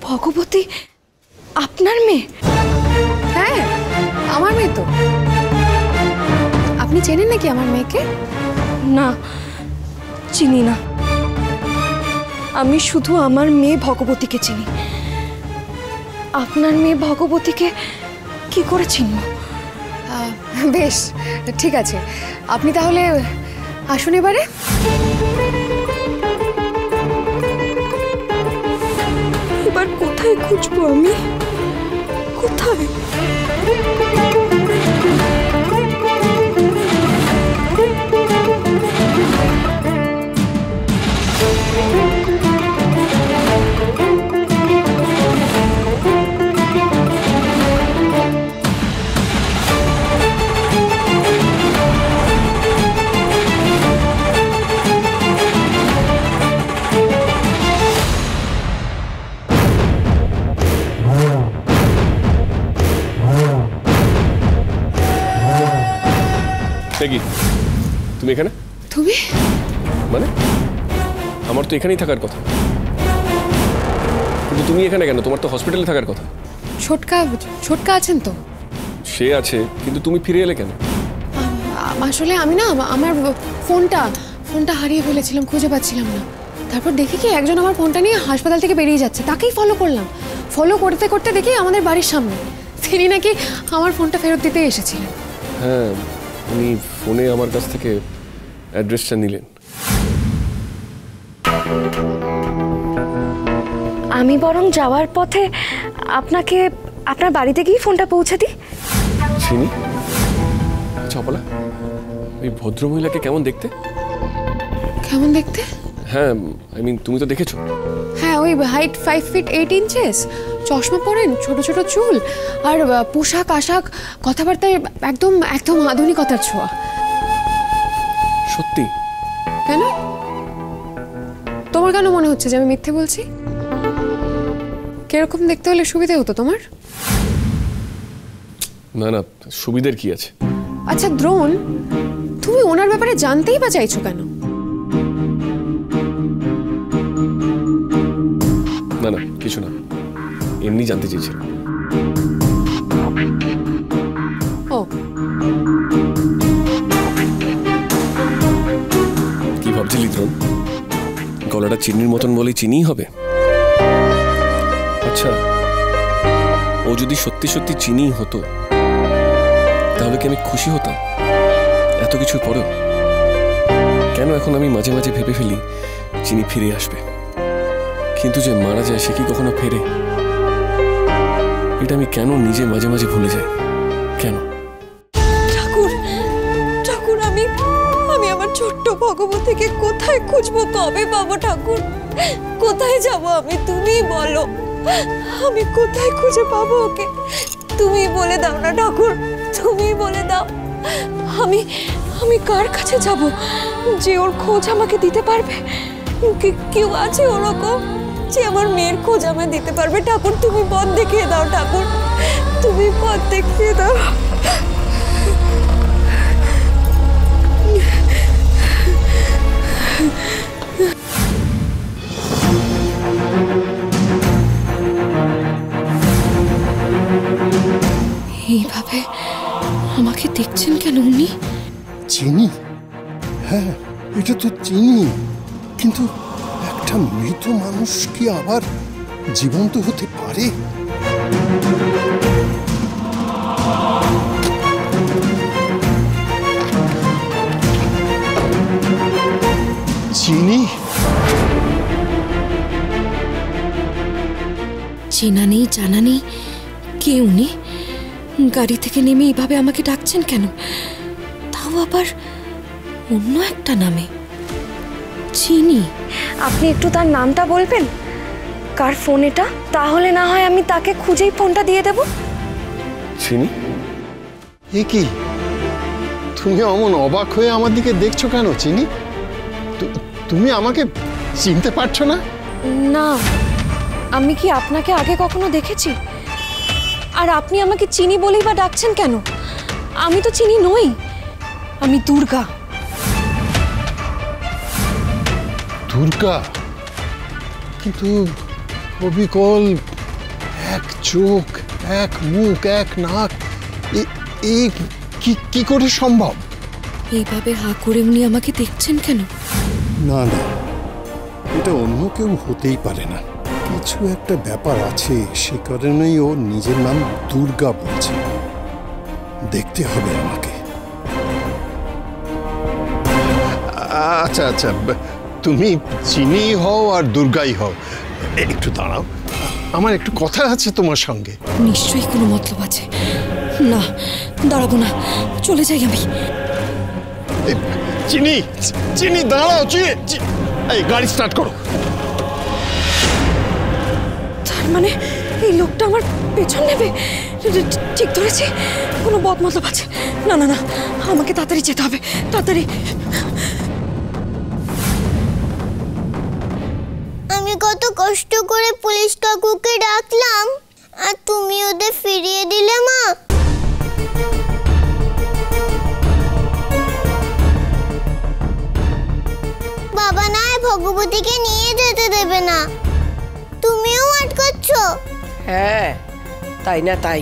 ভগবতী আপনার মেয়ে? হ্যাঁ, আমার মেয়ে তো। আপনি চেনেন নাকি আমার মেয়েকে? না, চিনি না। আমি শুধু আমার মেয়ে ভগবতীকে চিনি। আপনার মেয়ে ভগবতীকে কি করে চিনব? বেশ, ঠিক আছে, আপনি তাহলে আসুন এবারে। এবার কোথায় খুঁজবো আমি? কোথায়? তুমি এখানে? তুমি মানে আমার তো এখানেই থাকার কথা, কিন্তু তুমি এখানে কেন? তোমার তো হসপিটালে থাকার কথা। ছোটকা আছেন তো? সে আছে, কিন্তু তুমি ফিরে এলে কেন? আসলে আমি না আমার ফোনটা হারিয়ে ফেলেছিলাম, খুঁজে পাচ্ছিলাম না। তারপর দেখি কি একজন আমার ফোনটা নিয়ে হাসপাতাল থেকে বেরিয়ে যাচ্ছে, তাকেই ফলো করলাম। ফলো করতে করতে দেখি আমাদের বাড়ির সামনে তিনি নাকি আমার ফোনটা ফেরত দিতে এসেছিলেন। হ্যাঁ, উনি ফোনে আমার কাছ থেকে অ্যাড্রেসটা নিলেন। আমি বরং যাওয়ার পথে আপনাকে আপনার বাড়িতে গিয়ে ফোনটা পৌঁছে দিই। চিনি? চপলা, ওই ভদ্রমহিলাকে কেমন দেখতে? কেমন দেখতে? হ্যাঁ, আই মিন তুমি তো দেখেছো। হ্যাঁ, ওই হাইট 5 feet 8 inches, চশমা পরেন, ছোট ছোট চুল, আর পোশাক আশাক কথাবার্তায় একদম একদম আধুনিকতার ছোঁয়া। সত্যি? কেন? তোমার কেন মনে হচ্ছে যে আমি মিথ্যে বলছি? কিরকম দেখতে হলে সুবিধা হতো তোমার? না না, সুবিধার কি আছে? আচ্ছা দ্রোণ, তুমি ওনার ব্যাপারে জানতেই বা চাইছো কেন? না না, কিছু না, এমনি জানতে চেয়েছিলাম। ও, কি ভাবছিলি দ্রোণ? গলাটা চিনির মতন বলেই চিনিই হবে? আচ্ছা, ও যদি সত্যি সত্যি চিনি হতো তাহলে কি আমি খুশি হতাম এত কিছুর পরেও? কেন এখন আমি মাঝে মাঝে ভেবে ফেলি চিনি ফিরে আসবে, কিন্তু যে মারা যায় সে কি কখনো ফেরে? এটা আমি কেন নিজে মাঝে মাঝে ভুলে যাই? কেন? ঠাকুর ঠাকুর, আমি আমার ছোট্ট ভগবতীকে কোথায় খুঁজবো? কবে পাবো ঠাকুর? কোথায় যাব আমি? তুমি বলো, আমি কোথায় খুঁজে পাবো ওকে? তুমি বলে দাও না ঠাকুর, তুমি বলে দাও। আমি কার কাছে যাব যে ওর খোঁজ আমাকে দিতে পারবে? কেউ আছে ওরকম যে আমার মেয়ের খোঁজ আমায় দিতে পারবে? ঠাকুর, তুমি পথ দেখিয়ে দাও ঠাকুর, তুমি পথ দেখিয়ে দাও। এইভাবে আমাকে দেখছেন কেন উনি? চিনি? হ্যাঁ, এটা তো চিনি, কিন্তু একটা মৃত মানুষ কি আবার জীবন্ত হতে পারে? চিনি? চেনা নেই জানা নেই, কে উনি? গাড়ি থেকে নেমে এইভাবে আমাকে ডাকছেন কেন? তাও আবার অন্য একটা নামে। চিনি? আপনি একটু তার নামটা বলবেন? কার ফোন এটা? তাহলে না হয় আমি তাকে খুঁজেই ফোনটা দিয়ে দেব। চিনি? এ কি, তুমি অমন অবাক হয়ে আমার দিকে দেখছো কেন চিনি? তুমি আমাকে চিনতে পারছো না? না, আমি কি আপনাকে আগে কখনো দেখেছি? আর আপনি আমাকে চিনি বলেই বা ডাকছেন কেন? আমি তো চিনি নই, আমি দুর্গা। দুর্গা? কিন্তু অবিকল, এক চোখ, এক মুখ, এক নাক, এই কি করে সম্ভব? এইভাবে হা করে উনি আমাকে দেখছেন কেন? না না, এটা অন্য কেউ হতেই পারে না। কিছু একটা ব্যাপার আছে, সে কারণেই ও নিজের নাম দুর্গা বলছে। দেখতে হবে আমাকে। আচ্ছা আচ্ছা, তুমি চিনি হও আর দুর্গাই হও, একটু দাঁড়াও, আমার একটু কথা আছে তোমার সঙ্গে। নিশ্চয়ই কোনো মতলব আছে। না, দাঁড়াবো না, চলে যাই আমি। চিনি চিনি, দাঁড়াও, এই গাড়ি স্টার্ট করো। তার মানে এই লোকটা আমার পেছন নেবে? ঠিক ধরেছি, কোনো বদমতলব আছে। না না না, আমাকে তাড়াতাড়ি যেতে হবে, তাড়াতাড়ি। আমি কত কষ্ট করে পুলিশ কাকুকে ডাকলাম, আর তুমি ওদের ফিরিয়ে দিলে মা। বাবা না ভগবতীকে নিয়ে যেতে দেবে না, তুমিও আটকাচ্ছ। হ্যাঁ, তাই না তাই।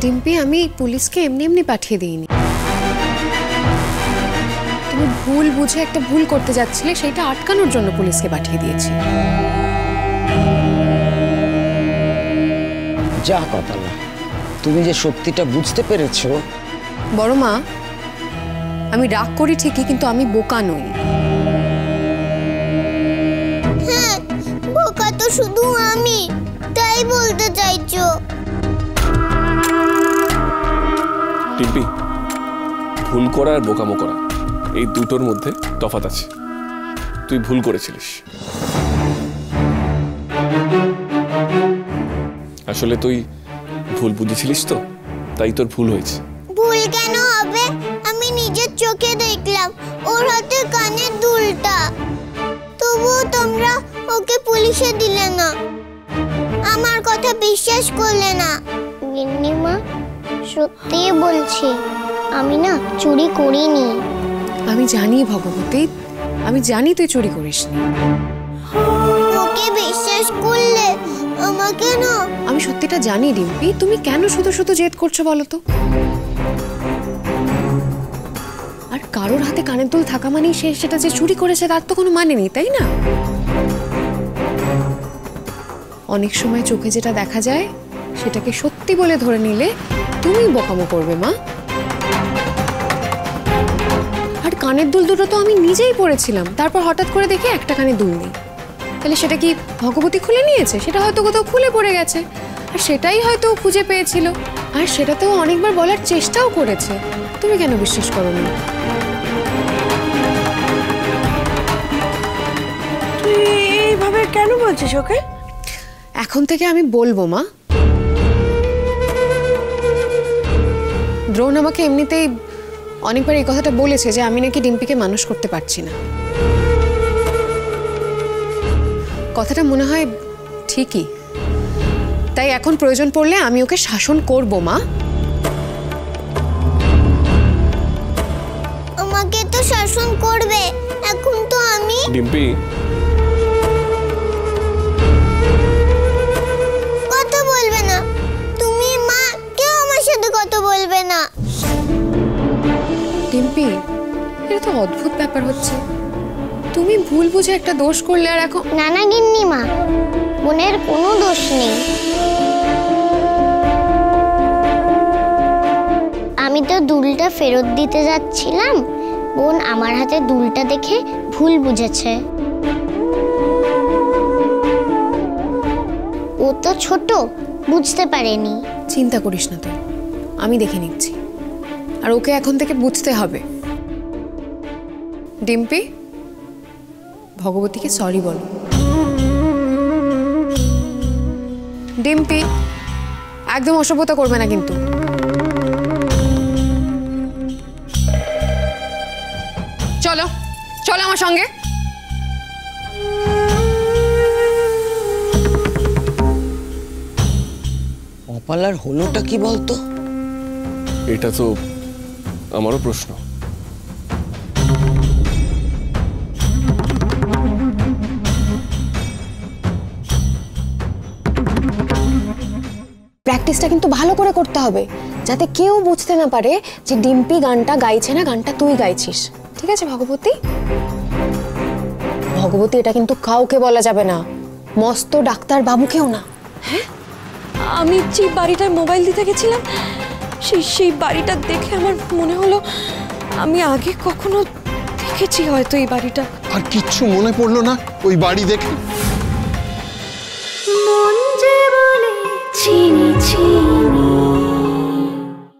ডিম্পি, আমি পুলিশকে এমনি এমনি পাঠিয়ে দিইনি। তুমি ভুল বুঝে একটা ভুল করতে যাচ্ছিলে, সেটা আটকানোর জন্য পুলিশকে পাঠিয়ে দিয়েছি। যা কথা না, তুমি যে সত্যিটা বুঝতে পেরেছো। বড় মা, আমি রাগ করি ঠিকই, কিন্তু আমি বোকা নই। হ্যাঁ, বোকা তো শুধু আমি, তাই বলতে চাইছো? টিম্পি, ভুল করা আর বোকামো করা, এই দুটোর মধ্যে তফাৎ আছে। তুই ভুল করেছিলিস। আসলে তুই ভুল বুঝেছিলিস তো, তাই তোর ভুল হয়েছে। ভুল কেন হবে? আমি নিজের চোখে দেখলাম ওর হাতে কানের দুলটা, তবুও তোমরা ওকে পুলিশে দিলে না, আমার কথা বিশ্বাস করলে না। গিন্নিমা, সত্যিই বলছি, আমি না চুরি করিনি। আমি জানি ভগবতী, আমি জানি তুই চুরি করিসনি। ওকে বিশ্বাস করলে আমাকে না। আমি সত্যিটা জানি ডিম্পি, তুমি কেন শুধু শুধু জেদ করছো বলো তো? আর কারোর হাতে কানের দুল থাকা মানেই সে সেটা যে চুরি করেছে তার তো কোনো মানে নেই, তাই না? অনেক সময় চোখে যেটা দেখা যায় সেটাকে সত্যি বলে ধরে নিলে তুমি বোকামো করবে মা। আর কানের দুল দুটো তো আমি নিজেই পরেছিলাম, তারপর হঠাৎ করে দেখি একটা কানের দুল নেই। তাহলে সেটা কি ভগবতী খুলে নিয়েছে? সেটা হয়তো কোথাও খুলে পড়ে গেছে, আর সেটাই হয়তো খুঁজে পেয়েছিল, আর সেটাতেও অনেকবার বলার চেষ্টাও করেছে। তুমি কেন বিশ্বাস করোনি? তুই এইভাবে কেন বলছিস ওকে? এখন থেকে আমি বলবো মা। দ্রোণ আমাকে এমনিতেই অনেকবার এই কথাটা বলেছে যে আমি নাকি ডিম্পিকে মানুষ করতে পারছি না। কথাটা মনে হয় ঠিকই, তাই এখন প্রয়োজন পড়লে আমি ওকে শাসন করব মা। আমাকে তো শাসন করবে, এখন তো আমি। ডিম্পি, কথা বলবে না তুমি মা, কেউ আমার সাথে কথা বলবে না। ডিম্পি, এটা তো অদ্ভুত ব্যাপার হচ্ছে। তুমি ভুল বুঝে একটা দোষ করলে আর এখন। নানা গিন্নিমা, বোনের কোনো দোষ নেই। আমি তো দুলটা ফেরত দিতে যাচ্ছিলাম, বোন আমার হাতে দুলটা দেখে ভুল বুঝেছে। ও তো ছোট, বুঝতে পারেনি। চিন্তা করিস না তুই, আমি দেখে নিচ্ছি। আর ওকে এখন থেকে বুঝতে হবে। ডিম্পি, ভগবতীকে সরি বলো। ডিম্পি, একদম অসভ্যতা করবে না কিন্তু। চলো চলো আমার সঙ্গে। অপালার হলোটা কি বলতো? এটা তো আমারও প্রশ্ন। প্র্যাকটিসটা কিন্তু ভালো করে করতে হবে, যাতে কেউ বুঝতে না পারে যে ডিম্পি গানটা গাইছে না, গানটা তুই গাইছিস। ঠিক আছে ভগবতী? ভগবতী, এটা কিন্তু কাউকে বলা যাবে না, মস্ত ডাক্তার বাবুকেও না। হ্যাঁ, আমি যে বাড়িটায় মোবাইল দিতে গেছিলাম সেই বাড়িটা দেখে আমার মনে হলো আমি আগে কখনো দেখেছি হয়তো এই বাড়িটা। আর কিচ্ছু মনে পড়লো না ওই বাড়ি দেখে? মন যে বলে চিনি চিনি